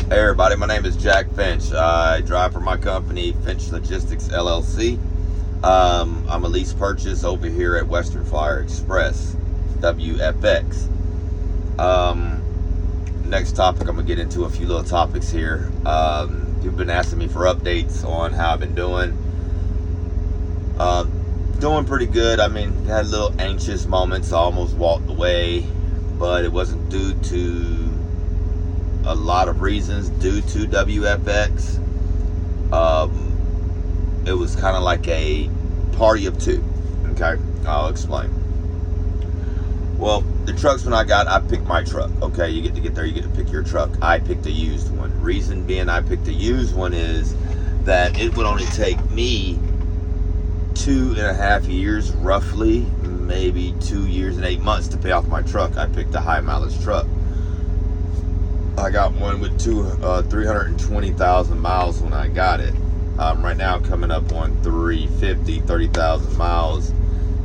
Hey everybody, my name is Jack Finch. I drive for my company, Finch Logistics LLC. I'm a lease purchase over here at Western Flyer Express, WFX. Next topic, I'm gonna get into a few little topics here. You've been asking me for updates on how I've been doing. Doing pretty good. I mean, had little anxious moments. I almost walked away, but it wasn't due to a lot of reasons due to WFX. It was kind of like a party of two. Okay, I'll explain. Well, the trucks when I picked my truck. Okay, you get there, you get to pick your truck. I picked a used one. Reason being I picked a used one is that it would only take me 2.5 years, roughly, maybe 2 years and 8 months to pay off my truck. I picked a high mileage truck. I got one with 320,000 miles when I got it. Right now coming up on 30,000 miles.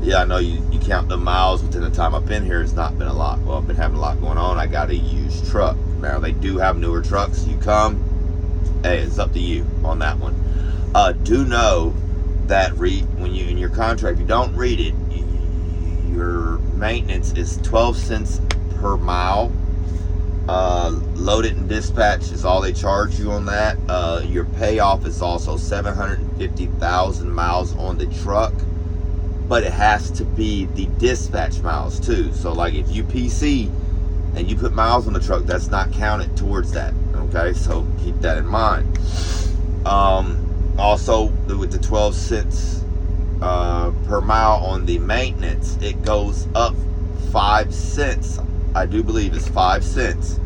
Yeah, I know you count the miles within the time I've been here. It's not been a lot. Well, I've been having a lot going on. I got a used truck. Now, they do have newer trucks. You come, hey, it's up to you on that one. Do know that when you in your contract, if you don't read it, your maintenance is 12 cents per mile. Load it and dispatch is all they charge you on that. Your payoff is also 750,000 miles on the truck, but it has to be the dispatch miles too. So like if you PC and you put miles on the truck, that's not counted towards that. Okay, so keep that in mind. Also with the 12 cents per mile on the maintenance, it goes up 5 cents. I do believe it's 5 cents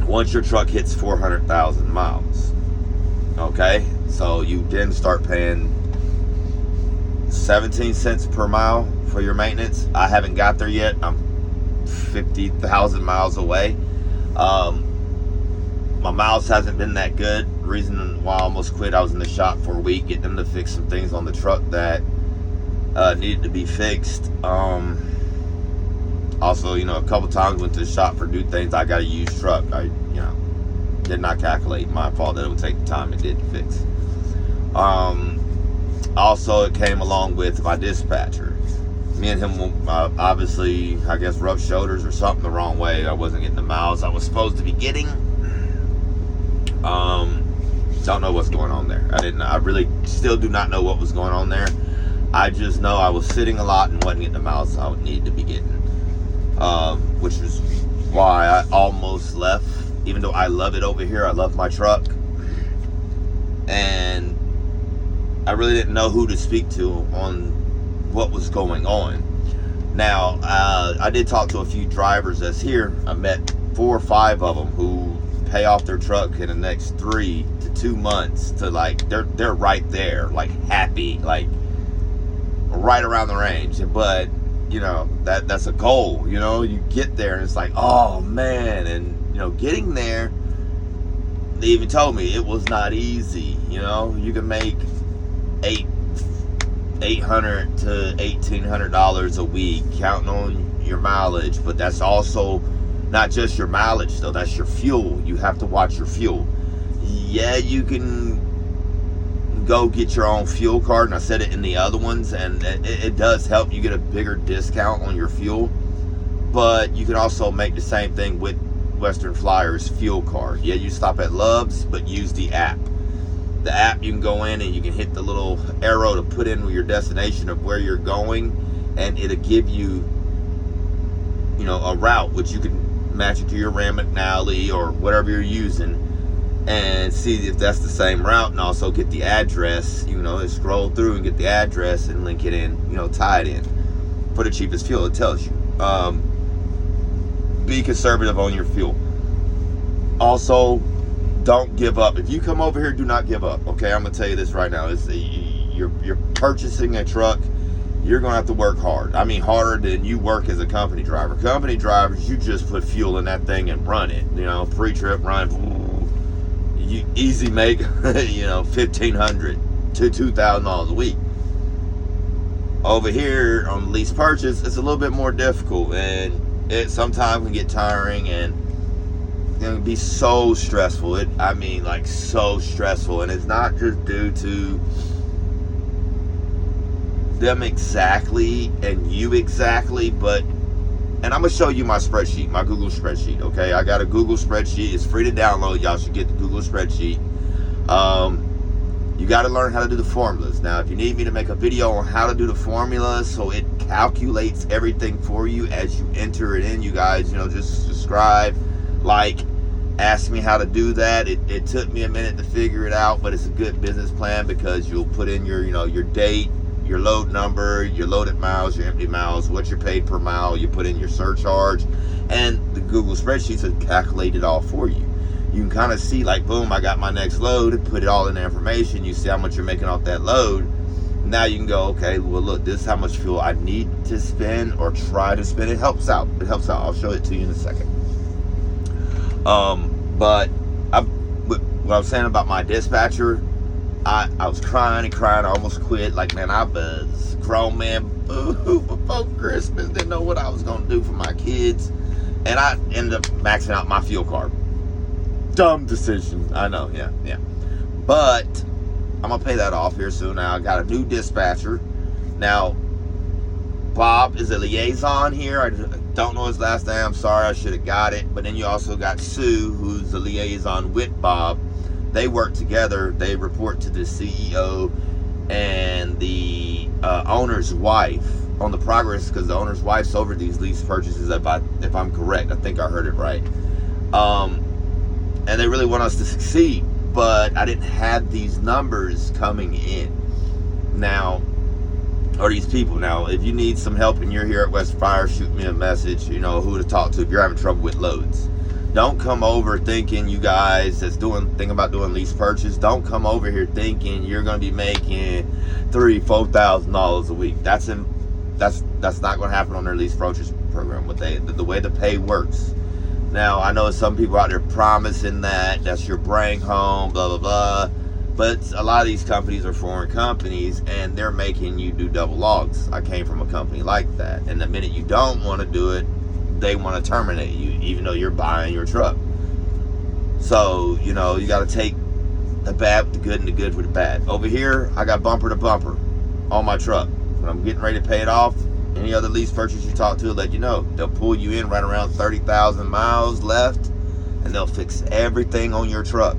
once your truck hits 400,000 miles. Okay, so you then start paying 17 cents per mile for your maintenance. I haven't got there yet. I'm 50,000 miles away. My miles hasn't been that good. Reason why I almost quit, I was in the shop for a week getting them to fix some things on the truck that needed to be fixed. Also, a couple times went to the shop for new things. I got a used truck. I, did not calculate. My fault that it would take the time it did to fix. Also, it came along with my dispatcher. Me and him, obviously, I guess, rubbed shoulders or something the wrong way. I wasn't getting the miles I was supposed to be getting. Don't know what's going on there. I really still do not know what was going on there. I just know I was sitting a lot and wasn't getting the miles I would need to be getting. Which is why I almost left, even though I love it over here. I love my truck, and I really didn't know who to speak to on what was going on. Now, I did talk to a few drivers that's here. I met 4 or 5 of them who pay off their truck in the next 3 to 2 months to they're right there, like happy, like right around the range. But that's a goal. You get there and it's like, oh man. And getting there, they even told me it was not easy. You can make $800 to $1,800 a week counting on your mileage, but that's also not just your mileage though, that's your fuel. You have to watch your fuel. Yeah, you can go get your own fuel card, and I said it in the other ones, and it does help you get a bigger discount on your fuel. But you can also make the same thing with Western Flyer's fuel card. Yeah, you stop at Love's, but use the app. The app, you can go in and you can hit the little arrow to put in your destination of where you're going, and it'll give you a route which you can match it to your Ram McNally or whatever you're using, and see if that's the same route, and also get the address, scroll through and get the address and link it in, tie it in for the cheapest fuel. It tells you. Be conservative on your fuel. Also, don't give up. If you come over here, do not give up. Okay, I'm gonna tell you this right now. You're purchasing a truck. You're gonna have to work hard. I mean, harder than you work as a company driver. Company drivers, you just put fuel in that thing and run it. Pre-trip run. You easy make $1,500 to $2,000 a week. Over here on lease purchase, it's a little bit more difficult, and it sometimes can get tiring, and can be so stressful. I mean, like, so stressful. And it's not just due to them exactly and you exactly, but, and I'm going to show you my spreadsheet, my Google spreadsheet, okay? I got a Google spreadsheet. It's free to download. Y'all should get the Google spreadsheet. You got to learn how to do the formulas. Now, if you need me to make a video on how to do the formulas so it calculates everything for you as you enter it in, you guys, just subscribe, like, ask me how to do that. It took me a minute to figure it out, but it's a good business plan because you'll put in your, your date, your load number, your loaded miles, your empty miles, what you're paid per mile, you put in your surcharge, and the Google spreadsheets will calculate it all for you. You can kind of see, like, boom, I got my next load, put it all in the information, you see how much you're making off that load. Now you can go, okay, well, look, this is how much fuel I need to spend or try to spend. It helps out. It helps out. I'll show it to you in a second. But what I was saying about my dispatcher, I was crying and crying. I almost quit. Like, man, I was grown man boo before Christmas. Didn't know what I was going to do for my kids. And I ended up maxing out my fuel card. Dumb decision. I know, yeah. But I'm going to pay that off here soon. Now, I got a new dispatcher. Now, Bob is a liaison here. I don't know his last name. I'm sorry. I should have got it. But then you also got Sue, who's the liaison with Bob. They work together. They report to the CEO and the owner's wife on the progress, because the owner's wife's over these lease purchases, if I'm correct. I think I heard it right. And they really want us to succeed. But I didn't have these numbers coming in. Or these people. Now, if you need some help and you're here at West Fire, shoot me a message, who to talk to if you're having trouble with loads. Don't come over thinking, you guys that's thinking about doing lease purchase, don't come over here thinking you're going to be making $3,000-$4,000 a week. That's not going to happen on their lease purchase program. The way the pay works. Now, I know some people out there promising that's your bring home, blah, blah, blah. But a lot of these companies are foreign companies, and they're making you do double logs. I came from a company like that. And the minute you don't want to do it, they want to terminate you, even though you're buying your truck. So, you got to take the bad with the good and the good with the bad. Over here, I got bumper to bumper on my truck. When I'm getting ready to pay it off, any other lease purchase you talk to will let you know. They'll pull you in right around 30,000 miles left, and they'll fix everything on your truck.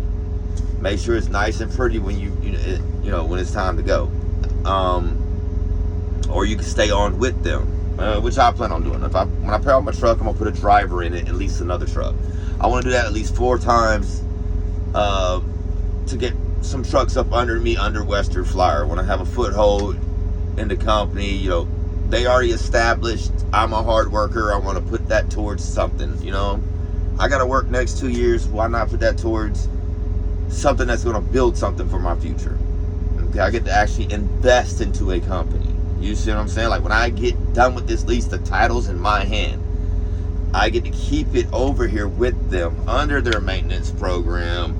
Make sure it's nice and pretty when when it's time to go. Or you can stay on with them, which I plan on doing. When I pay off my truck, I'm gonna put a driver in it and lease another truck. I want to do that at least 4 times to get some trucks up under me under Western Flyer. When I have a foothold in the company, they already established I'm a hard worker. I want to put that towards something. I got to work next 2 years. Why not put that towards something that's going to build something for my future? Okay, I get to actually invest into a company. You see what I'm saying? Like, when I get done with this lease, the title's in my hand. I get to keep it over here with them under their maintenance program.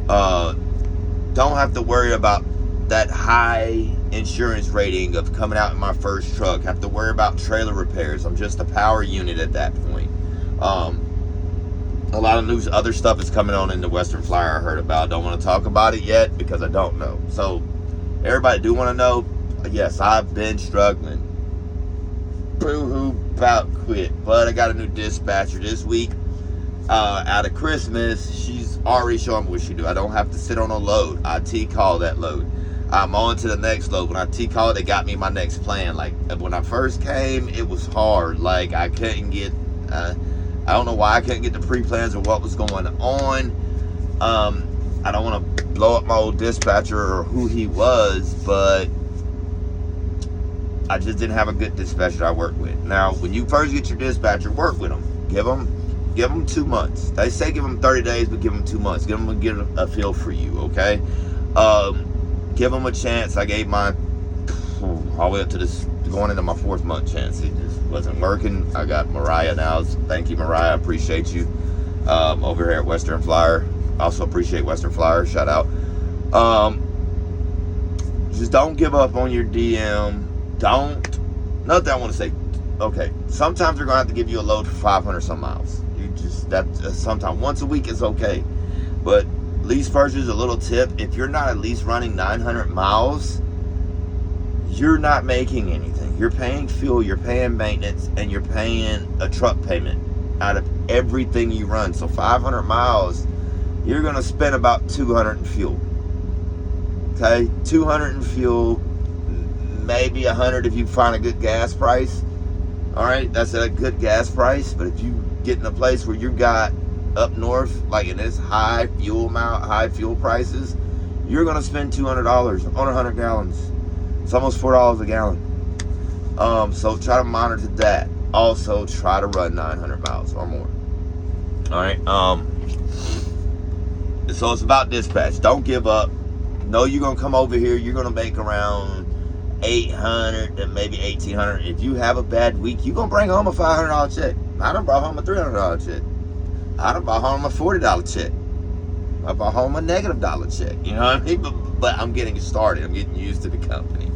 Don't have to worry about that high insurance rating of coming out in my first truck. Have to worry about trailer repairs. I'm just a power unit at that point. A lot of other stuff is coming on in the Western Flyer I heard about. Don't want to talk about it yet because I don't know. So everybody do want to know. Yes, I've been struggling. Boo-hoo, about quit. But I got a new dispatcher this week. Out of Christmas, she's already showing me what she do. I don't have to sit on a load. I T-call that load. I'm on to the next load. When I T-call it, they got me my next plan. Like, when I first came, it was hard. Like, I couldn't get... I don't know why I couldn't get the pre-plans of what was going on. I don't want to blow up my old dispatcher or who he was, but I just didn't have a good dispatcher I worked with. Now, when you first get your dispatcher, work with them. Give them 2 months. They say give them 30 days, but give them 2 months. Give them a feel for you, okay? Give them a chance. I gave mine all the way up to going into my 4th month chance. It just wasn't working. I got Mariah now. Thank you, Mariah. I appreciate you over here at Western Flyer. Also appreciate Western Flyer. Shout out. Just don't give up on your DM. Another thing I want to say. Okay, sometimes they're going to have to give you a load for 500 some miles. You just, sometimes once a week is okay. But lease purchase, a little tip, if you're not at least running 900 miles, you're not making anything. You're paying fuel, you're paying maintenance, and you're paying a truck payment out of everything you run. So 500 miles, you're going to spend about 200 in fuel. Okay, 200 in fuel, maybe 100 if you find a good gas price. All right, that's a good gas price. But if you get in a place where you got up north, like in this high fuel prices, you're going to spend $200 on 100 gallons. It's almost $4 a gallon. So try to monitor that. Also, try to run 900 miles or more. All right. So it's about dispatch. Don't give up. Know you're gonna come over here. You're gonna make around 800 to maybe 1,800. If you have a bad week, you're gonna bring home a $500 check. I done brought home a $300 check. I done brought home a $40 check. I brought home a $- check. You know what I mean? But I'm getting started. I'm getting used to the company.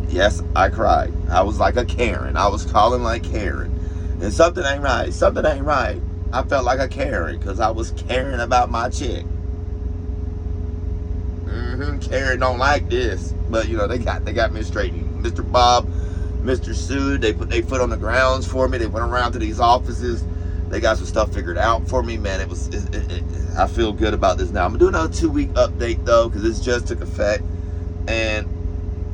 Yes, I cried. I was like a Karen. I was calling like Karen. And something ain't right. Something ain't right. I felt like a Karen because I was caring about my chick. Karen don't like this, but you know they got me straightened. Mr. Bob, Mr. Sue, they put their foot on the grounds for me. They went around to these offices. They got some stuff figured out for me, man. I feel good about this now. I'm gonna do another 2-week update though, because this just took effect.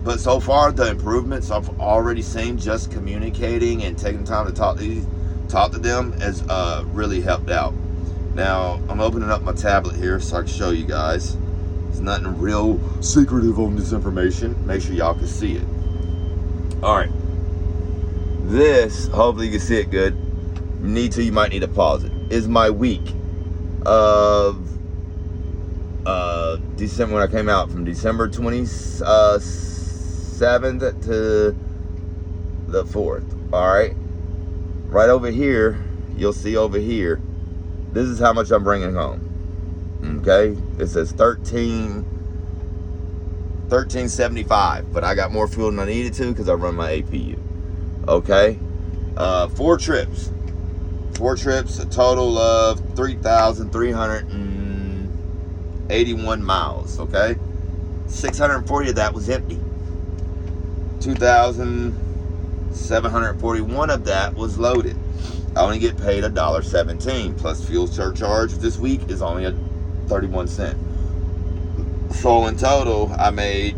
But so far the improvements I've already seen, just communicating and taking time to talk to them has really helped out. Now I'm opening up my tablet here so I can show you guys. There's nothing real secretive on this information. Make sure y'all can see it. All right. This, hopefully you can see it good. You might need to pause it. Is my week of December, when I came out from December 27th to the 4th. All right. Right over here, you'll see over here, this is how much I'm bringing home. Okay, it says 1375, but I got more fuel than I needed to because I run my APU. Okay, 4 trips, a total of 3,381 miles. Okay, 640 of that was empty. 2,741 of that was loaded. I only get paid $1.17 plus fuel surcharge this week is only 31 cents. So in total, I made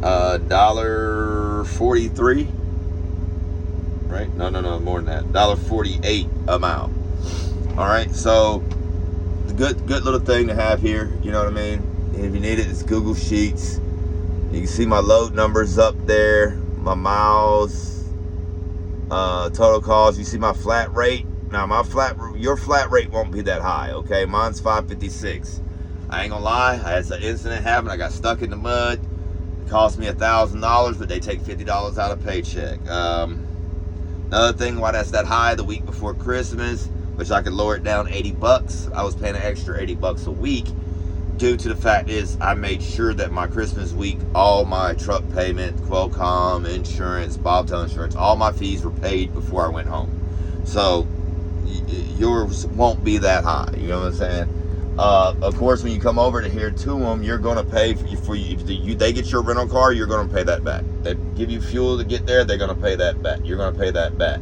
$1.43. Right? No, more than that. $1.48 a mile. All right. So the good little thing to have here. You know what I mean? If you need it, it's Google Sheets. You can see my load numbers up there, my miles, total calls. You see my flat rate. Now your flat rate won't be that high, okay? Mine's 556. I ain't gonna lie, I had an incident happen. I got stuck in the mud. It cost me $1,000, but they take $50 out of paycheck. Another thing why that's that high, the week before Christmas, which I could lower it down $80. I was paying an extra $80 a week due to the fact is I made sure that my Christmas week, all my truck payment, Qualcomm, insurance, Bobtail insurance, all my fees were paid before I went home. So yours won't be that high. You know what I'm saying? Of course, when you come over to here to them, you're going to pay for if they get your rental car, you're going to pay that back. They give you fuel to get there, they're going to pay that back. You're going to pay that back.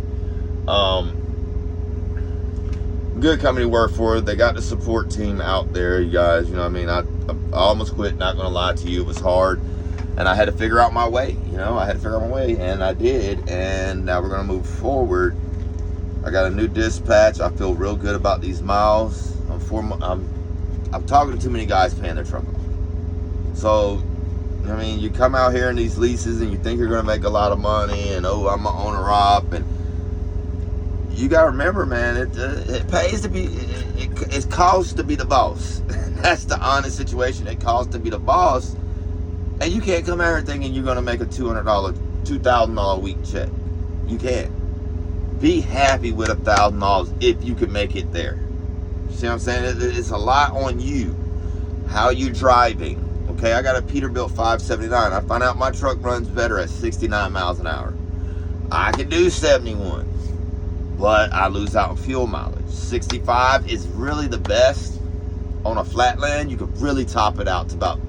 Good company to work for. They got the support team out there, you guys. You know what I mean? I almost quit, not going to lie to you. It was hard. And I had to figure out my way. You know, I had to figure out my way, and I did. And now we're going to move forward. I got a new dispatch. I feel real good about these miles. I'm talking to too many guys paying their truck off. So, I mean, you come out here in these leases and you think you're going to make a lot of money, and oh, I'm an owner op, and you got to remember, man, it pays to be, it costs to be the boss. That's the honest situation. It costs to be the boss, and you can't come out here thinking you're going to make a $2,000 a week check. You can't. Be happy with $1,000 if you can make it there. See what I'm saying? It's a lot on you, how you driving. Okay, I got a Peterbilt 579. I find out my truck runs better at 69 miles an hour. I can do 71. but I lose out on fuel mileage. 65 is really the best on a flatland. You could really top it out to about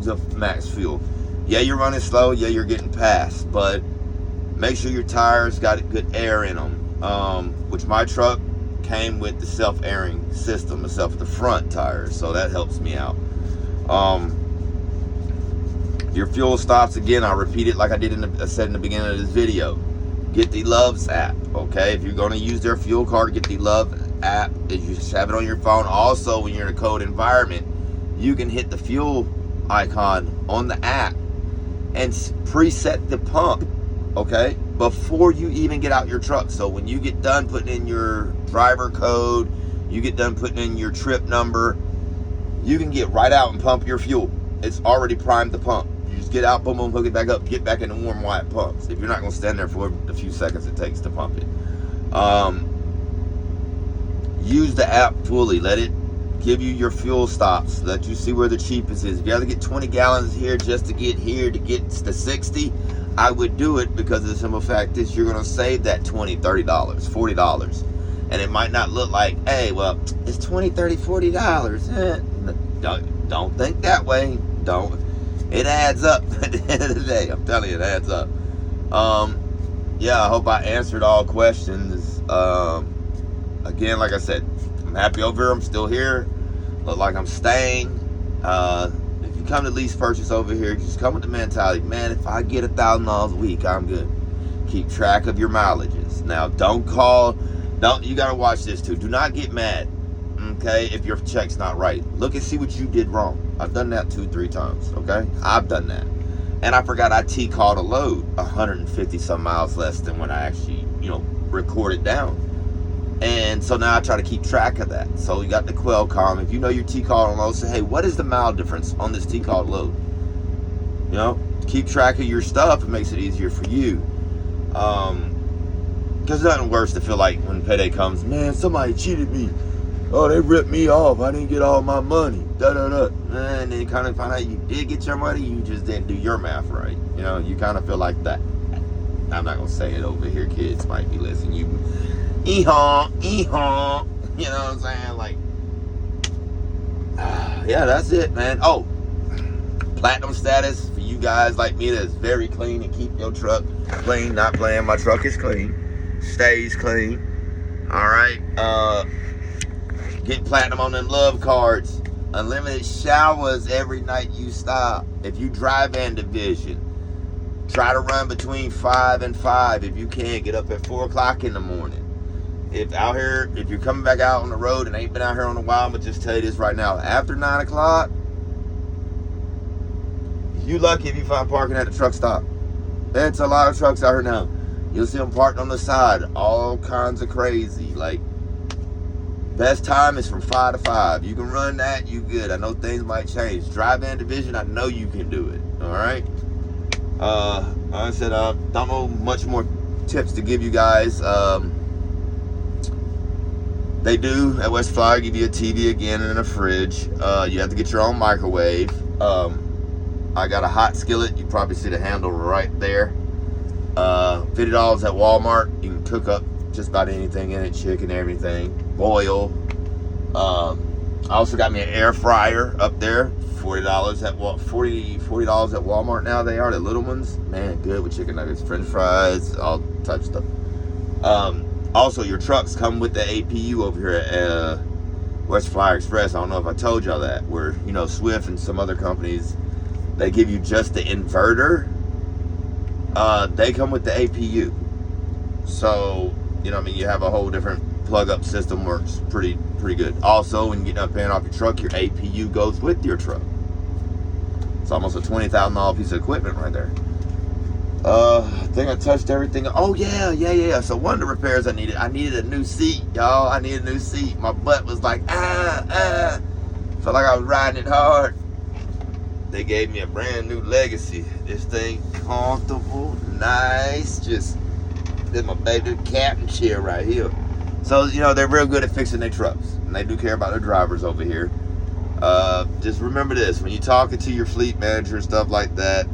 the max fuel. Yeah, you're running slow. Yeah, you're getting past, but make sure your tires got good air in them. Which my truck came with the self-airing system itself at the front tires, so that helps me out. Your fuel stops, again, I'll repeat it like I said in the beginning of this video. Get the Loves app, okay? If you're going to use their fuel card, get the Love app. If you just have it on your phone. Also, when you're in a cold environment, you can hit the fuel icon on the app and preset the pump, okay, before you even get out your truck. So when you get done putting in your driver code, you get done putting in your trip number, you can get right out and pump your fuel. It's already primed to pump. You just get out, boom, boom, hook it back up, get back in the warm while it pumps. If you're not going to stand there for the few seconds it takes to pump it. Use the app fully. Let it give you your fuel stops. Let you see where the cheapest is. If you have to get 20 gallons here just to get here to get to 60, I would do it, because the simple fact is you're going to save that $20, $30, $40. And it might not look like, hey, well, it's $20, $30, $40. Don't think that way. Don't. It adds up at the end of the day. I'm telling you, it adds up. Yeah, I hope I answered all questions. Again, like I said, I'm happy over here. I'm still here. Look like I'm staying. If you come to lease purchase over here, just come with the mentality, man, if I get $1,000 a week, I'm good. Keep track of your mileages. Now, you got to watch this too. Do not get mad, okay, if your check's not right. Look and see what you did wrong. I've done that 2-3 times, okay? I've done that. And I forgot I T-called a load 150 some miles less than when I actually, recorded down. And so now I try to keep track of that. So you got the Qualcomm. If you know your T-called load, say, hey, what is the mile difference on this T-called load? Keep track of your stuff. It makes it easier for you. Because nothing worse to feel like when payday comes, man, somebody cheated me. Oh, they ripped me off. I didn't get all my money. Da-da-da. And then you kind of find out you did get your money. You just didn't do your math right. You kind of feel like that. I'm not going to say it over here. Kids might be listening. You, ee-haw, ee-haw. You know what I'm saying? Like, yeah, that's it, man. Oh, platinum status for you guys like me that's very clean and keep your truck clean. Not playing. My truck is clean. Stays clean. All right. Get platinum on them love cards. Unlimited showers every night you stop. If you drive in division, try to run between 5 and 5. If you can, get up at 4 o'clock in the morning. If you're coming back out on the road and ain't been out here on a while, I'm gonna just tell you this right now. After 9 o'clock, you lucky if you find parking at the truck stop. There's a lot of trucks out here now. You'll see them parked on the side, all kinds of crazy. Like, best time is from 5 to 5. You can run that, you good. I know things might change. Drive-in division, I know you can do it. All right. Like I said, don't know much more tips to give you guys. They do at West Flyer give you a TV again and a fridge. You have to get your own microwave. I got a hot skillet. You probably see the handle right there. $50 at Walmart. You can cook up just about anything in it, chicken, everything, boil. I also got me an air fryer up there. $40 at Walmart now. They are the little ones, man, good with chicken nuggets, French fries, all types of stuff. Also, your trucks come with the APU over here at West Flyer Express. I don't know if I told y'all that. Where Swift and some other companies, they give you just the inverter. They come with the APU. So you have a whole different plug-up system. Works pretty good. Also, when you get done paying off your truck, your APU goes with your truck. It's almost a $20,000 piece of equipment right there. I think I touched everything. Oh yeah. So one of the repairs I needed a new seat, y'all. I needed a new seat. My butt was like felt like I was riding it hard. They gave me a brand new Legacy. This thing comfortable, nice. Just this my baby captain chair right here. So they're real good at fixing their trucks, and they do care about their drivers over here. Just remember this: when you're talking to your fleet manager and stuff like that,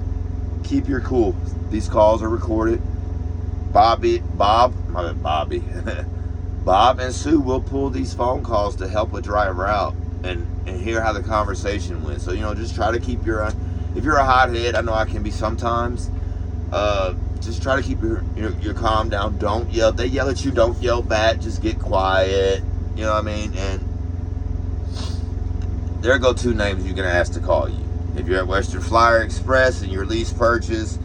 keep your cool. These calls are recorded. Bobby, Bob and Sue will pull these phone calls to help a driver out and hear how the conversation went. So, just try to keep if you're a hothead, I know I can be sometimes, just try to keep your calm down. Don't yell. If they yell at you, don't yell back. Just get quiet. You know what I mean? And there go two names you're going to ask to call you. If you're at Western Flyer Express and your lease purchase,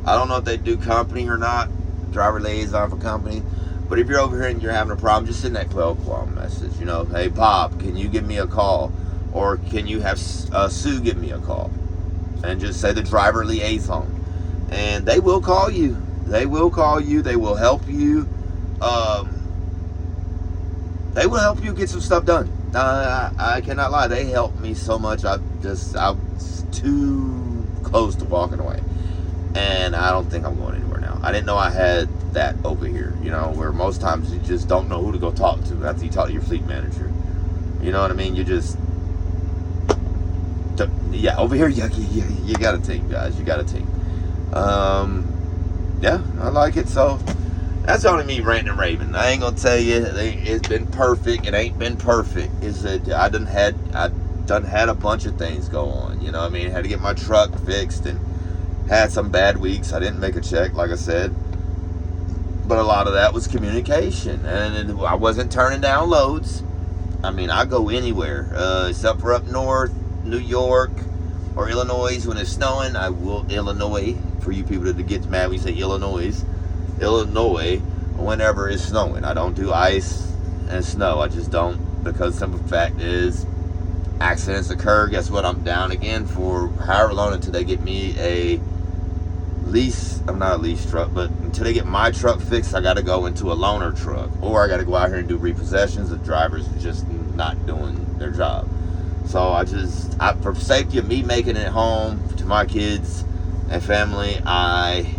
I don't know if they do company or not, driver liaison for company. But if you're over here and you're having a problem, just send that call message. Hey, Bob, can you give me a call? Or can you have Sue give me a call? And just say the driver liaison. And they will call you. They will call you. They will help you. They will help you get some stuff done. I cannot lie. They helped me so much. I was too close to walking away. And I don't think I'm going anywhere now. I didn't know I had that over here, where most times you just don't know who to go talk to after you talk to your fleet manager. You know what I mean? You just, over here, you got a team, guys. You got a team. Yeah, I like it. So that's only me ranting and raving. I ain't gonna tell you it's been perfect. It ain't been perfect. It's that I done had a bunch of things go on. You know what I mean? Had to get my truck fixed and had some bad weeks. I didn't make a check, like I said. But a lot of that was communication. And I wasn't turning down loads. I mean, I go anywhere. Except for up north, New York, or Illinois. When it's snowing, I will Illinois. For you people that get mad when you say Illinois, whenever it's snowing. I don't do ice and snow. I just don't, because the simple fact is, accidents occur. Guess what? I'm down again for however long until they get me a lease. I'm not a lease truck, but until they get my truck fixed, I got to go into a loaner truck, or I got to go out here and do repossessions of drivers just not doing their job. So for safety of me making it home to my kids and family, I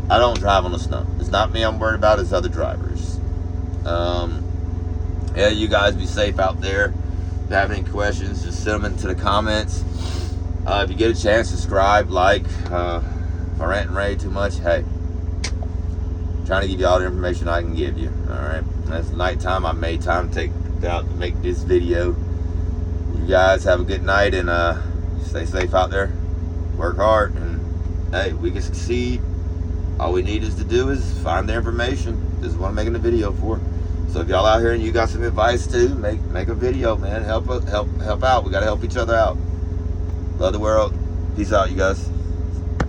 don't drive on the snow. It's not me I'm worried about, it's other drivers. Yeah, you guys be safe out there. If you have any questions, just send them into the comments. If you get a chance, subscribe, like. If I rant and rave too much, hey, trying to give you all the information I can give you. Alright, it's nighttime. I made time to take out to make this video. You guys have a good night, and stay safe out there. Work hard, and hey, we can succeed. All we need is to do is find the information. This is what I'm making the video for. So if y'all out here and you got some advice too, make a video, man. Help out. We gotta help each other out. Love the world. Peace out, you guys.